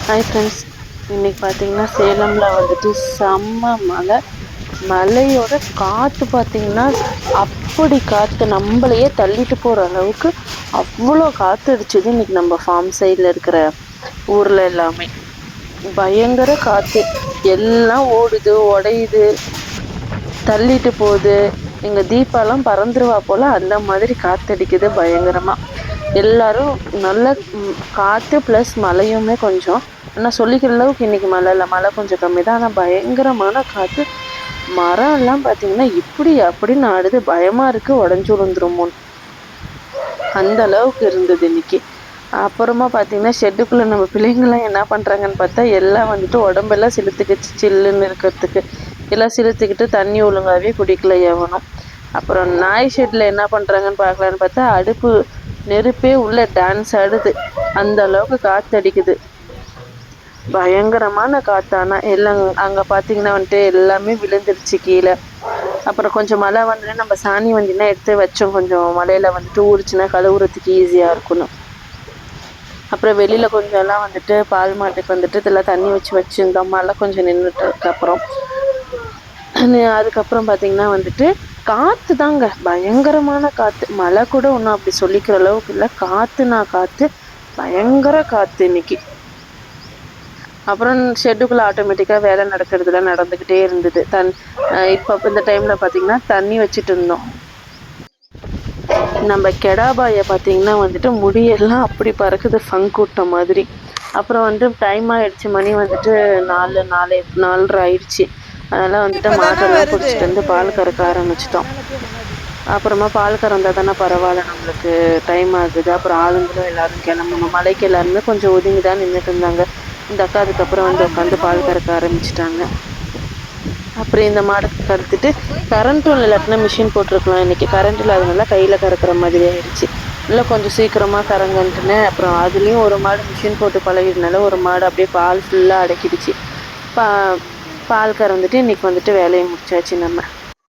Hi friends, இன்றைக்கி பார்த்தீங்கன்னா சேலமில் வந்துட்டு செம்ம மழை. மழையோட காற்று பார்த்திங்கன்னா அப்படி காற்று நம்மளையே தள்ளிட்டு போகிற அளவுக்கு அவ்வளோ காற்று அடிச்சுது. இன்றைக்கி நம்ம ஃபார்ம் சைடில் இருக்கிற ஊரில் எல்லாமே பயங்கர காற்று. எல்லாம் ஓடுது, உடையுது, தள்ளிட்டு போகுது. எங்கள் தீபாலாம் பறந்துருவா போல் அந்த மாதிரி காற்றடிக்குது பயங்கரமாக. எல்லாரும் நல்ல காற்று ப்ளஸ் மழையுமே கொஞ்சம். ஆனால் சொல்லிக்கிற அளவுக்கு இன்றைக்கி மழை இல்லை, மழை கொஞ்சம் கம்மி தான். ஆனால் பயங்கரமான காற்று. மரம் எல்லாம் பார்த்திங்கன்னா இப்படி அப்படின்னு ஆடுது, பயமாக இருக்குது உடஞ்சி விழுந்துருமோன்னு அந்த அளவுக்கு இருந்தது இன்றைக்கி. அப்புறமா பார்த்திங்கன்னா ஷெட்டுக்குள்ளே நம்ம பிள்ளைங்கள்லாம் என்ன பண்ணுறாங்கன்னு பார்த்தா எல்லாம் வந்துட்டு உடம்பெல்லாம் சிலுத்துக்கிச்சு சில்லுன்னு இருக்கிறதுக்கு. எல்லாம் சிலுத்துக்கிட்டு தண்ணி ஒழுங்காகவே குடிக்கல எவனும். அப்புறம் நாய் ஷெட்டில் என்ன பண்ணுறாங்கன்னு பார்க்கலான்னு பார்த்தா அடுப்பு நெருப்பே உள்ள டான்ஸ் ஆடுது, அந்த அளவுக்கு காற்று அடிக்குது. பயங்கரமான காற்றானா எல்லாம் அங்கே பார்த்தீங்கன்னா வந்துட்டு எல்லாமே விழுந்துருச்சு கீழே. அப்புறம் கொஞ்சம் மழை வந்தோடனே நம்ம சாணி வண்டினா எடுத்து வச்சோம், கொஞ்சம் மழையில் வந்துட்டு ஊறிச்சுன்னா கழுவுறதுக்கு ஈஸியாக இருக்கணும். அப்புறம் வெளியில் கொஞ்சம் எல்லாம் வந்துட்டு பால் மாட்டுக்கு வந்துட்டு இதெல்லாம் தண்ணி வச்சுருந்தோம். மழை கொஞ்சம் நின்றுட்டதுக்கப்புறம் அதுக்கப்புறம் பார்த்திங்கன்னா வந்துட்டு காற்று தாங்க, பயங்கரமான காற்று. மழை கூட ஒன்றும் அப்படி சொல்லிக்கிற அளவுக்கு இல்லை, காற்றுனா காற்று, பயங்கர காற்று இன்னைக்கு. அப்புறம் ஷெட்டுக்குள்ளே ஆட்டோமேட்டிக்காக வேலை நடக்கிறதுலாம் நடந்துக்கிட்டே இருந்தது. இப்போ இந்த டைமில் பார்த்திங்கன்னா தண்ணி வச்சுட்டு இருந்தோம். நம்ம கெடாபாயை பார்த்திங்கன்னா வந்துட்டு முடியெல்லாம் அப்படி பறக்குது ஃபங்கூட்டம் மாதிரி. அப்புறம் வந்துட்டு டைம் ஆகிடுச்சு, மணி வந்துட்டு 4:30 ஆயிடுச்சு. அதெல்லாம் வந்துட்டு மாட்டெல்லாம் பிடிச்சிட்டு வந்து பால் கறக்க ஆரம்பிச்சிட்டோம். அப்புறமா பால் கறந்தால் தானே பரவாயில்ல, நம்மளுக்கு டைம் ஆகுது. அப்புறம் ஆளுங்களும் எல்லோரும் கிளம்பணும். மலைக்கு எல்லாருமே கொஞ்சம் ஒதுங்கி தான் நின்றுட்டு இருந்தாங்க. இந்த அக்கா அதுக்கப்புறம் வந்து உட்காந்து பால் கறக்க ஆரம்பிச்சிட்டாங்க. அப்புறம் இந்த மாடு கறந்துட்டு கரண்ட்டும் இல்லாட்டினா மிஷின் போட்டிருக்கலாம். இன்றைக்கி கரண்ட் இல்லாதனால கையில் கறக்கிற மாதிரி ஆயிடுச்சு. இல்லை கொஞ்சம் சீக்கிரமாக கறங்கன்ட்டுன்னு அப்புறம் அதுலேயும் ஒரு மாடு மிஷின் போட்டு பழகிடுனால ஒரு மாடு அப்படியே பால் ஃபுல்லாக அடக்கிடுச்சு. பால் கறந்துட்டு இன்றைக்கி வந்துட்டு வேலையை முடிச்சாச்சு நம்ம.